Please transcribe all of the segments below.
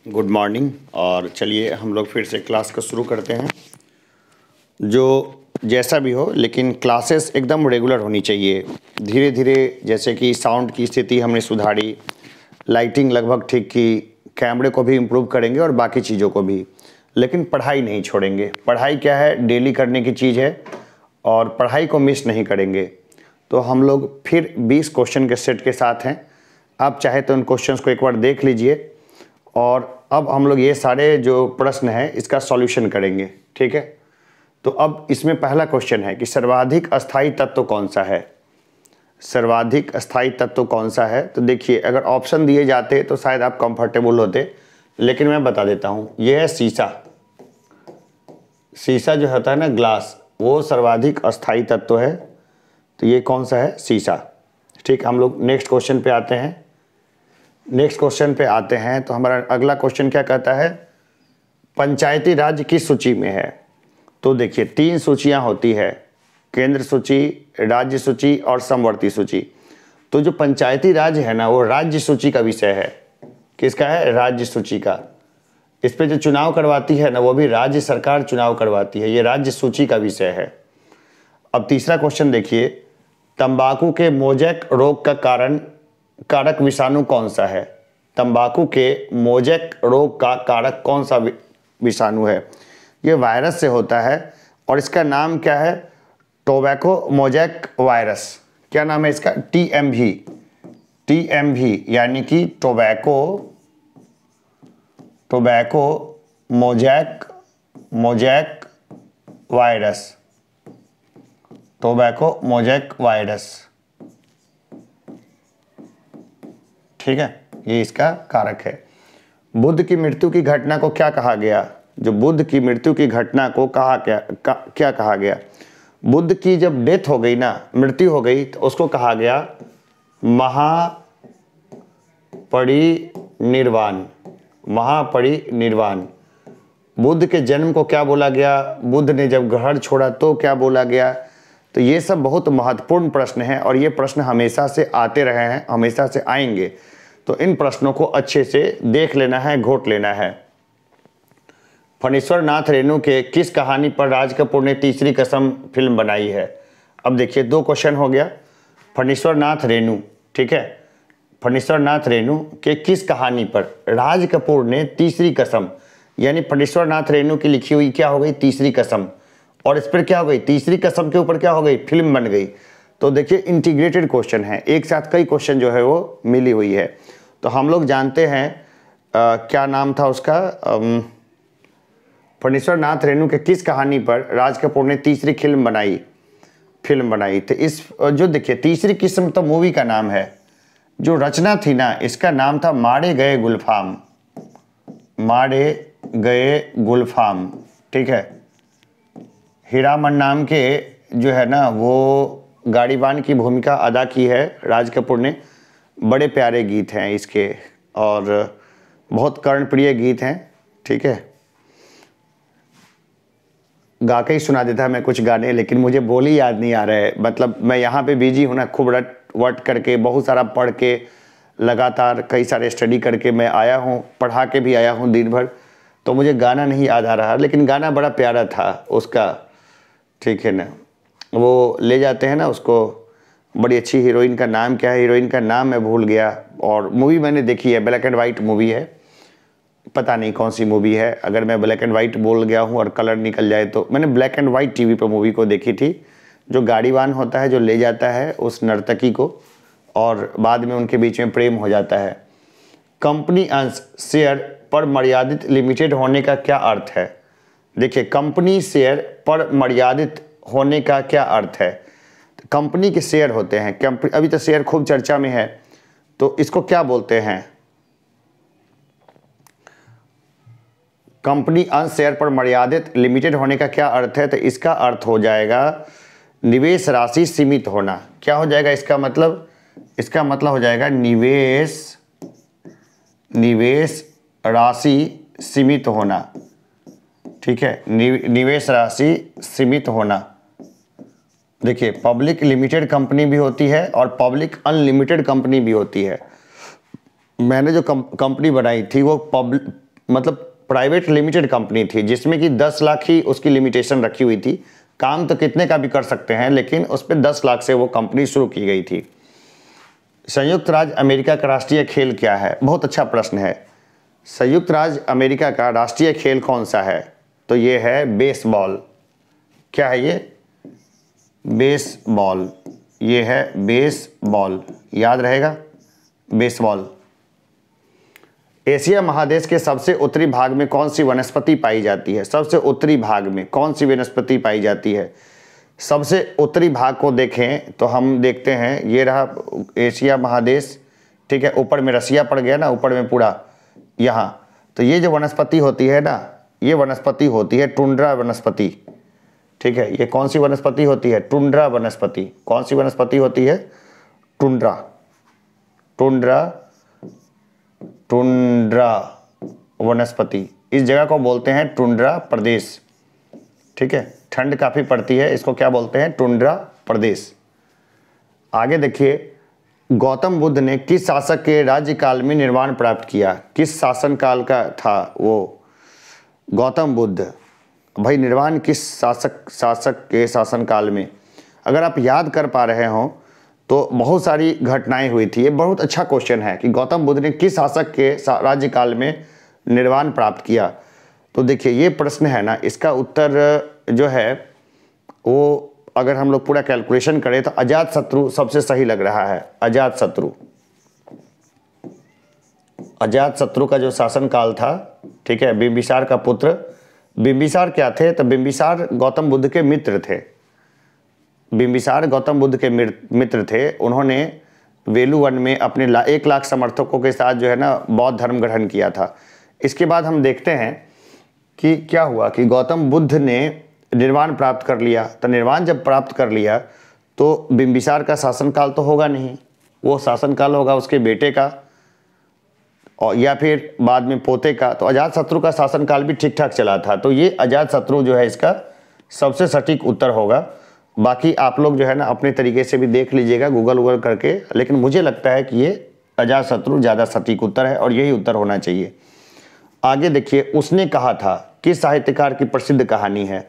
Good morning. और चलिए हम लोग फिर से क्लास को शुरू करते हैं। जो जैसा भी हो, लेकिन क्लासेस एकदम रेगुलर होनी चाहिए। धीरे धीरे जैसे कि साउंड की स्थिति हमने सुधारी, लाइटिंग लगभग ठीक की, कैमरे को भी इम्प्रूव करेंगे और बाकी चीज़ों को भी, लेकिन पढ़ाई नहीं छोड़ेंगे। पढ़ाई क्या है, डेली करने की चीज़ है और पढ़ाई को मिस नहीं करेंगे। तो हम लोग फिर 20 क्वेश्चन के सेट के साथ हैं। आप चाहे तो उन क्वेश्चंस को एक बार देख लीजिए और अब हम लोग ये सारे जो प्रश्न हैं इसका सॉल्यूशन करेंगे, ठीक है। तो अब इसमें पहला क्वेश्चन है कि सर्वाधिक अस्थायी तत्व कौन सा है। सर्वाधिक अस्थायी तत्व कौन सा है, तो देखिए अगर ऑप्शन दिए जाते तो शायद आप कंफर्टेबल होते, लेकिन मैं बता देता हूँ। ये है शीशा। शीशा जो होता है ना, ग्लास, वो सर्वाधिक अस्थायी तत्व है। तो ये कौन सा है, शीशा। ठीक, हम लोग नेक्स्ट क्वेश्चन पे आते हैं। नेक्स्ट क्वेश्चन पे आते हैं तो हमारा अगला क्वेश्चन क्या कहता है, पंचायती राज किस सूची में है। तो देखिए 3 सूचियां होती है, केंद्र सूची, राज्य सूची और समवर्ती सूची। तो जो पंचायती राज है ना, वो राज्य सूची का विषय है। किसका है, राज्य सूची का। इस पे जो चुनाव करवाती है ना, वो भी राज्य सरकार चुनाव करवाती है। ये राज्य सूची का विषय है। अब तीसरा क्वेश्चन देखिए, तंबाकू के मोजैक रोग का कारक विषाणु कौन सा है। तंबाकू के मोजैक रोग का कारक कौन सा विषाणु है। ये वायरस से होता है और इसका नाम क्या है, टोबैको मोजैक वायरस। क्या नाम है इसका, TMV। TMV यानी कि tobacco mosaic virus. Tobacco mosaic virus, ठीक है, ये इसका कारक है। बुद्ध की मृत्यु की घटना को क्या कहा गया। जो बुद्ध की मृत्यु की घटना को क्या कहा गया। बुद्ध की जब डेथ हो गई ना, मृत्यु हो गई, तो उसको कहा गया महापरिनिर्वाण। महापरिनिर्वाण। बुद्ध के जन्म को क्या बोला गया, बुद्ध ने जब घर छोड़ा तो क्या बोला गया। तो ये सब बहुत महत्वपूर्ण प्रश्न हैं और ये प्रश्न हमेशा से आते रहे हैं, हमेशा से आएंगे। तो इन प्रश्नों को अच्छे से देख लेना है, घोट लेना है। फणीश्वर नाथ रेणु के किस कहानी पर राज कपूर ने तीसरी कसम फिल्म बनाई है। अब देखिए 2 क्वेश्चन हो गया। फणीश्वर नाथ रेणु, ठीक है, फणीश्वर नाथ रेणु के किस कहानी पर राज कपूर ने तीसरी कसम, यानी फणीश्वर नाथ रेणु की लिखी हुई क्या हो गई, तीसरी कसम, और इस पर क्या हो गई, तीसरी कसम के ऊपर क्या हो गई, फिल्म बन गई। तो देखिए इंटीग्रेटेड क्वेश्चन है, एक साथ कई क्वेश्चन जो है वो मिली हुई है। तो हम लोग जानते हैं क्या नाम था उसका, फणीश्वर नाथ रेणु के किस कहानी पर राज कपूर ने तीसरी फिल्म बनाई। तो इस जो देखिए तीसरी किस्म तो मूवी का नाम है, जो रचना थी ना, इसका नाम था मारे गए गुलफाम। ठीक है, हीरामन नाम के जो है ना, वो गाड़ीवान की भूमिका अदा की है राज कपूर ने। बड़े प्यारे गीत हैं इसके और बहुत कर्णप्रिय गीत हैं, ठीक है। गा के ही सुना देता मैं कुछ गाने, लेकिन मुझे बोली याद नहीं आ रहा है। मतलब मैं यहाँ पे बिजी हूँ ना, खूब रट वट करके, बहुत सारा पढ़ के, लगातार कई सारे स्टडी करके मैं आया हूँ, पढ़ा के भी आया हूँ दिन भर। तो मुझे गाना नहीं याद आ रहा, लेकिन गाना बड़ा प्यारा था उसका, ठीक है ना। वो ले जाते हैं ना उसको, बड़ी अच्छी हीरोइन का नाम क्या है, हीरोइन का नाम मैं भूल गया। और मूवी मैंने देखी है, ब्लैक एंड वाइट मूवी है, पता नहीं कौन सी मूवी है। अगर मैं ब्लैक एंड वाइट बोल गया हूँ और कलर निकल जाए तो, मैंने ब्लैक एंड वाइट टीवी पर मूवी को देखी थी। जो गाड़ीवान होता है, जो ले जाता है उस नर्तकी को और बाद में उनके बीच में प्रेम हो जाता है। कंपनी अंश शेयर पर मर्यादित लिमिटेड होने का क्या अर्थ है। देखिए कंपनी शेयर पर मर्यादित होने का क्या अर्थ है। कंपनी के शेयर होते हैं, अभी तो शेयर खूब चर्चा में है, तो इसको क्या बोलते हैं। कंपनी अंश शेयर पर मर्यादित लिमिटेड होने का क्या अर्थ है, तो इसका अर्थ हो जाएगा निवेश राशि सीमित होना। क्या हो जाएगा इसका मतलब, इसका मतलब हो जाएगा निवेश राशि सीमित होना, ठीक है, निवेश राशि सीमित होना। देखिए पब्लिक लिमिटेड कंपनी भी होती है और पब्लिक अनलिमिटेड कंपनी भी होती है। मैंने जो कंपनी बनाई थी वो मतलब प्राइवेट लिमिटेड कंपनी थी जिसमें कि 10 लाख ही उसकी लिमिटेशन रखी हुई थी। काम तो कितने का भी कर सकते हैं, लेकिन उस पर 10 लाख से वो कंपनी शुरू की गई थी। संयुक्त राज्य अमेरिका का राष्ट्रीय खेल क्या है? बहुत अच्छा प्रश्न है। संयुक्त राज्य अमेरिका का राष्ट्रीय खेल कौन सा है? तो ये है बेसबॉल। क्या है ये? बेसबॉल। ये है बेसबॉल, याद रहेगा, बेसबॉल। एशिया महादेश के सबसे उत्तरी भाग में कौन सी वनस्पति पाई जाती है? सबसे उत्तरी भाग में कौन सी वनस्पति पाई जाती है? सबसे उत्तरी भाग को देखें तो हम देखते हैं, ये रहा एशिया महादेश, ठीक है। ऊपर में रसिया पड़ गया ना, ऊपर में पूरा यहाँ। तो ये जो वनस्पति होती है ना, ये वनस्पति होती है टुंड्रा वनस्पति, ठीक है। ये कौन सी वनस्पति होती है? टुंड्रा वनस्पति। कौन सी वनस्पति होती है? टुंड्रा। टुंड्रा, टुंड्रा वनस्पति। इस जगह को बोलते हैं टुंड्रा प्रदेश, ठीक है। ठंड काफ़ी पड़ती है, इसको क्या बोलते हैं? टुंड्रा प्रदेश। आगे देखिए, गौतम बुद्ध ने किस शासक के राज्यकाल में निर्वाण प्राप्त किया? किस शासनकाल का था वो गौतम बुद्ध? भाई निर्वाण किस शासक के शासनकाल में? अगर आप याद कर पा रहे हो तो बहुत सारी घटनाएं हुई थी। ये बहुत अच्छा क्वेश्चन है कि गौतम बुद्ध ने किस शासक के राज्यकाल में निर्वाण प्राप्त किया। तो देखिए ये प्रश्न है ना, इसका उत्तर जो है वो अगर हम लोग पूरा कैलकुलेशन करें तो अजातशत्रु सबसे सही लग रहा है। अजातशत्रु, अजातशत्रु का जो शासनकाल था, ठीक है। बिंबिसार का पुत्र। बिंबिसार क्या थे? तो बिंबिसार गौतम बुद्ध के मित्र थे। बिंबिसार गौतम बुद्ध के मित्र थे। उन्होंने वेलुवन में अपने 1 लाख समर्थकों के साथ जो है ना बौद्ध धर्म ग्रहण किया था। इसके बाद हम देखते हैं कि क्या हुआ कि गौतम बुद्ध ने निर्वाण प्राप्त कर लिया। तो निर्वाण जब प्राप्त कर लिया तो बिंबिसार का शासनकाल तो होगा नहीं, वो शासनकाल होगा उसके बेटे का और या फिर बाद में पोते का। तो अजातशत्रु का शासनकाल भी ठीक ठाक चला था। तो ये अजातशत्रु जो है इसका सबसे सटीक उत्तर होगा। बाकी आप लोग जो है ना अपने तरीके से भी देख लीजिएगा गूगल करके, लेकिन मुझे लगता है कि ये अजातशत्रु ज़्यादा सटीक उत्तर है और यही उत्तर होना चाहिए। आगे देखिए, उसने कहा था किस साहित्यकार की प्रसिद्ध कहानी है?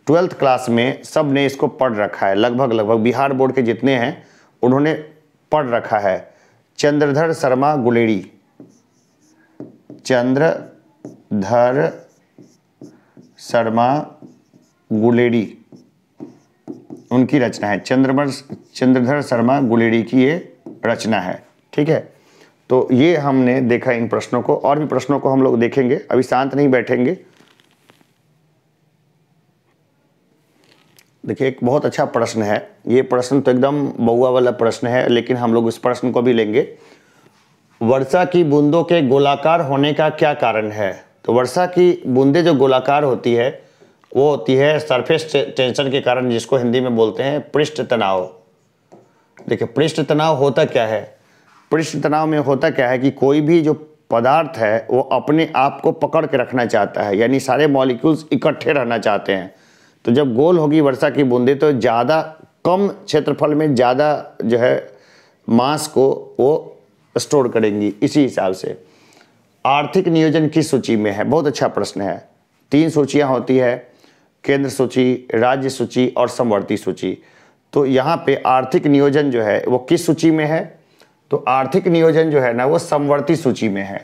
12th क्लास में सब ने इसको पढ़ रखा है, लगभग बिहार बोर्ड के जितने हैं उन्होंने पढ़ रखा है। चंद्रधर शर्मा गुलेरी। चंद्रधर शर्मा गुलेरी उनकी रचना है। चंद्रधर शर्मा गुलेरी की ये रचना है, ठीक है। तो ये हमने देखा इन प्रश्नों को, और भी प्रश्नों को हम लोग देखेंगे, अभी शांत नहीं बैठेंगे। देखिए एक बहुत अच्छा प्रश्न है, ये प्रश्न तो एकदम बउआ वाला प्रश्न है, लेकिन हम लोग इस प्रश्न को भी लेंगे। वर्षा की बूंदों के गोलाकार होने का क्या कारण है? तो वर्षा की बूंदें जो गोलाकार होती है वो होती है सरफेस टेंशन के कारण, जिसको हिंदी में बोलते हैं पृष्ठ तनाव। देखिए पृष्ठ तनाव होता क्या है? पृष्ठ तनाव में होता क्या है कि कोई भी जो पदार्थ है वो अपने आप को पकड़ के रखना चाहता है, यानी सारे मॉलिक्यूल्स इकट्ठे रहना चाहते हैं। तो जब गोल होगी वर्षा की बूंदें तो ज़्यादा कम क्षेत्रफल में ज़्यादा जो है मास को वो स्टोर करेंगी। इसी हिसाब से आर्थिक नियोजन किस सूची में है? बहुत अच्छा प्रश्न है। 3 सूचियाँ होती है, केंद्र सूची, राज्य सूची और समवर्ती सूची। तो यहाँ पे आर्थिक नियोजन जो है वो किस सूची में है? तो आर्थिक नियोजन जो है ना वो समवर्ती सूची में है,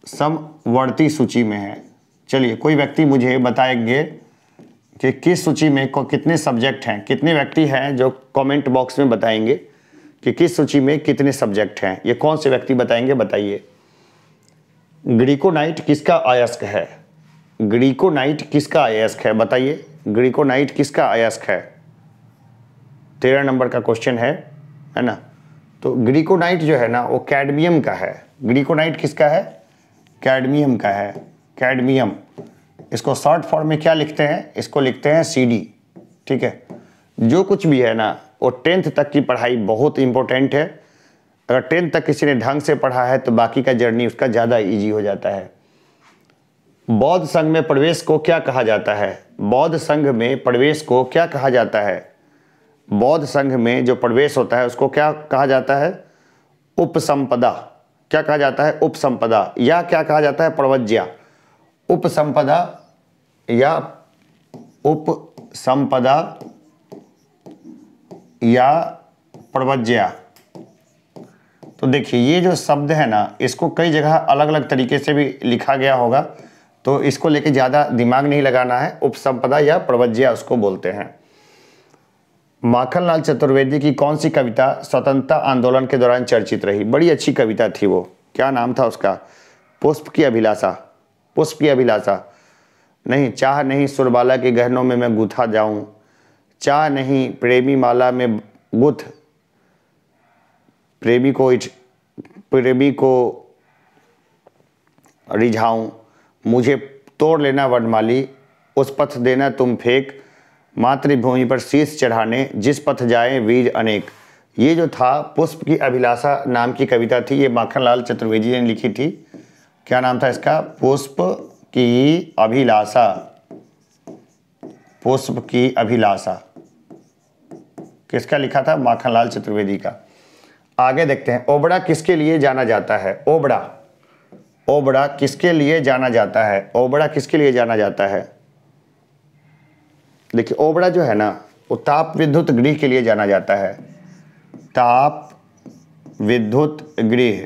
समवर्ती सूची में है। चलिए कोई व्यक्ति मुझे बताएंगे कि किस सूची में कितने सब्जेक्ट हैं, कितने व्यक्ति हैं जो कमेंट बॉक्स में बताएंगे कि किस सूची में कितने सब्जेक्ट हैं। ये कौन से व्यक्ति बताएंगे, बताइए। ग्रीकोनाइट किसका अयस्क है? ग्रीकोनाइट किसका अयस्क है बताइए? ग्रीकोनाइट किसका अयस्क है? 13 नंबर का क्वेश्चन है ना। तो ग्रीकोनाइट जो है ना वो कैडमियम का है। ग्रीकोनाइट किसका है? कैडमियम का है। कैडमियम, इसको शॉर्ट फॉर्म में क्या लिखते हैं? इसको लिखते हैं CD, ठीक है। जो कुछ भी है ना वो 10th तक की पढ़ाई बहुत इंपॉर्टेंट है। अगर 10th तक किसी ने ढंग से पढ़ा है तो बाकी का जर्नी उसका ज़्यादा इजी हो जाता है। बौद्ध संघ में प्रवेश को क्या कहा जाता है? बौद्ध संघ में प्रवेश को क्या कहा जाता है? बौद्ध संघ में जो प्रवेश होता है उसको क्या कहा जाता है? उपसंपदा। क्या कहा जाता है? उपसंपदा, या क्या कहा जाता है? प्रवज्या। उपसंपदा या उपसंपदा या प्रवज्या। तो देखिए ये जो शब्द है ना, इसको कई जगह अलग अलग तरीके से भी लिखा गया होगा, तो इसको लेके ज़्यादा दिमाग नहीं लगाना है। उपसंपदा या प्रवज्या उसको बोलते हैं। माखनलाल चतुर्वेदी की कौन सी कविता स्वतंत्रता आंदोलन के दौरान चर्चित रही? बड़ी अच्छी कविता थी वो, क्या नाम था उसका? पुष्प की अभिलाषा। पुष्प की अभिलाषा नहीं, चाह नहीं सुरबाला के गहनों में मैं गूथा जाऊं, चाह नहीं प्रेमी माला में गुथ, प्रेमी को रिझाऊं, मुझे तोड़ लेना वनमाली, उस पथ देना तुम फेंक, मातृभूमि पर शीश चढ़ाने जिस पथ जाए वीर अनेक। ये जो था पुष्प की अभिलाषा नाम की कविता थी, ये माखनलाल चतुर्वेदी ने लिखी थी। क्या नाम था इसका? पुष्प की अभिलाषा। पुष्प की अभिलाषा किसका लिखा था? माखनलाल चतुर्वेदी का। आगे देखते हैं, ओबड़ा किसके लिए जाना जाता है? ओबड़ा, ओबड़ा किसके लिए जाना जाता है? ओबड़ा किसके लिए जाना जाता है? देखिए ओबड़ा जो है ना, वो ताप विद्युत गृह के लिए जाना जाता है। ताप विद्युत गृह,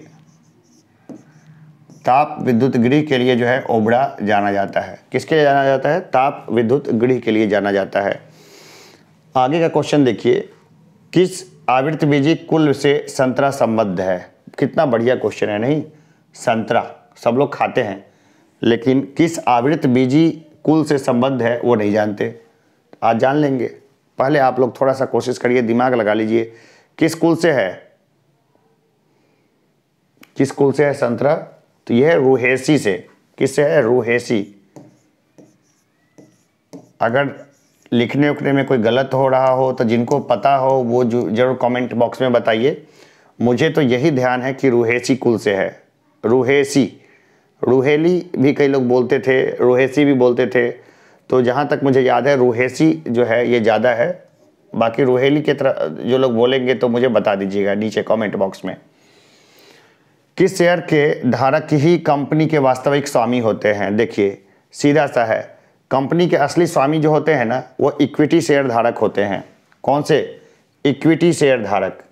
ताप विद्युत गृह के लिए जो है ओबड़ा जाना जाता है। किसके लिए जाना जाता है? ताप विद्युत गृह के लिए जाना जाता है। आगे का क्वेश्चन देखिए, किस आवृतबीजी कुल से संतरा संबद्ध है? कितना बढ़िया क्वेश्चन है नहीं? संतरा सब लोग खाते हैं, लेकिन किस आवृतबीजी कुल से संबद्ध है वो नहीं जानते। आज जान लेंगे। पहले आप लोग थोड़ा सा कोशिश करिए, दिमाग लगा लीजिए, किस कुल से है? किस कुल से है संतरा? तो यह है रूहेसी से। किससे है? रूहेसी। अगर लिखने उखने में कोई गलत हो रहा हो तो जिनको पता हो वो जरूर कमेंट बॉक्स में बताइए। मुझे तो यही ध्यान है कि रूहेसी कुल से है। रूहेसी, रूहेली भी कई लोग बोलते थे, रूहेसी भी बोलते थे, तो जहाँ तक मुझे याद है रूहेसी जो है ये ज़्यादा है। बाकी रूहेली की तरह जो लोग बोलेंगे तो मुझे बता दीजिएगा नीचे कमेंट बॉक्स में। किस शेयर के धारक ही कंपनी के वास्तविक स्वामी होते हैं? देखिए सीधा सा है, कंपनी के असली स्वामी जो होते हैं ना, वो इक्विटी शेयर धारक होते हैं। कौन से? इक्विटी शेयर धारक।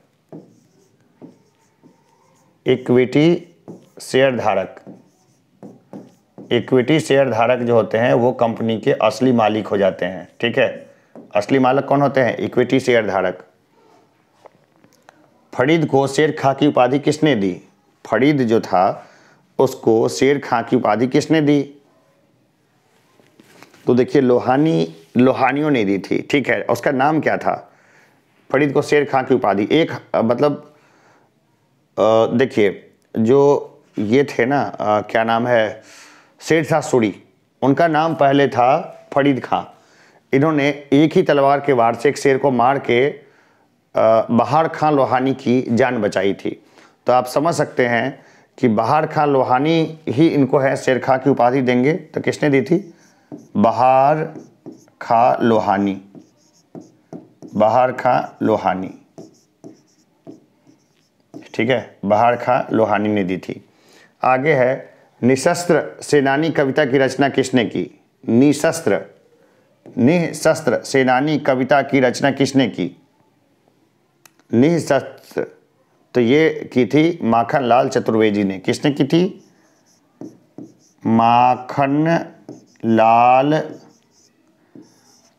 इक्विटी शेयर धारक, इक्विटी शेयर धारक जो होते हैं वो कंपनी के असली मालिक हो जाते हैं। ठीक है, असली मालिक कौन होते हैं? इक्विटी शेयर धारक। फरीद को शेर खां की उपाधि किसने दी? फरीद जो था उसको शेर खां की उपाधि किसने दी? तो देखिए लोहानियों ने दी थी। ठीक है, उसका नाम क्या था? फरीद को शेर खां की उपाधि, एक मतलब देखिए जो ये थे ना क्या नाम है, शेरशाह सूरी, उनका नाम पहले था फरीद खां। इन्होंने एक ही तलवार के वार से एक शेर को मार के बहार खां लोहानी की जान बचाई थी। तो आप समझ सकते हैं कि बहार खां लोहानी ही इनको है शेर खां की उपाधि देंगे। तो किसने दी थी? बहार खां लोहानी। बहार खां लोहानी, ठीक है, बहार खां लोहानी ने दी थी। आगे है, निशस्त्र सेनानी कविता की रचना किसने की? निशस्त्र सेनानी कविता की रचना किसने की? निशस्त्र, तो ये की थी माखनलाल चतुर्वेदी ने। किसने की थी? माखनलाल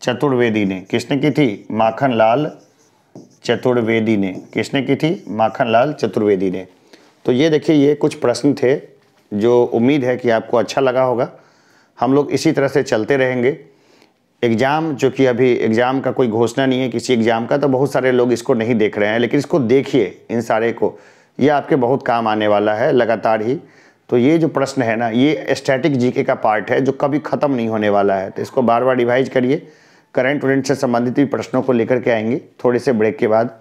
चतुर्वेदी ने। किसने की थी? माखनलाल चतुर्वेदी ने। किसने की थी? माखनलाल चतुर्वेदी ने। तो ये देखिए, ये कुछ प्रश्न थे जो उम्मीद है कि आपको अच्छा लगा होगा। हम लोग इसी तरह से चलते रहेंगे। एग्ज़ाम, जो कि अभी एग्ज़ाम का कोई घोषणा नहीं है किसी एग्ज़ाम का, तो बहुत सारे लोग इसको नहीं देख रहे हैं, लेकिन इसको देखिए, इन सारे को, ये आपके बहुत काम आने वाला है लगातार ही। तो ये जो प्रश्न है ना, ये स्टैटिक जीके का पार्ट है जो कभी ख़त्म नहीं होने वाला है। तो इसको बार बार रिवाइज करिए। करंट इवेंट से संबंधित भी प्रश्नों को लेकर के आएंगे थोड़े से ब्रेक के बाद।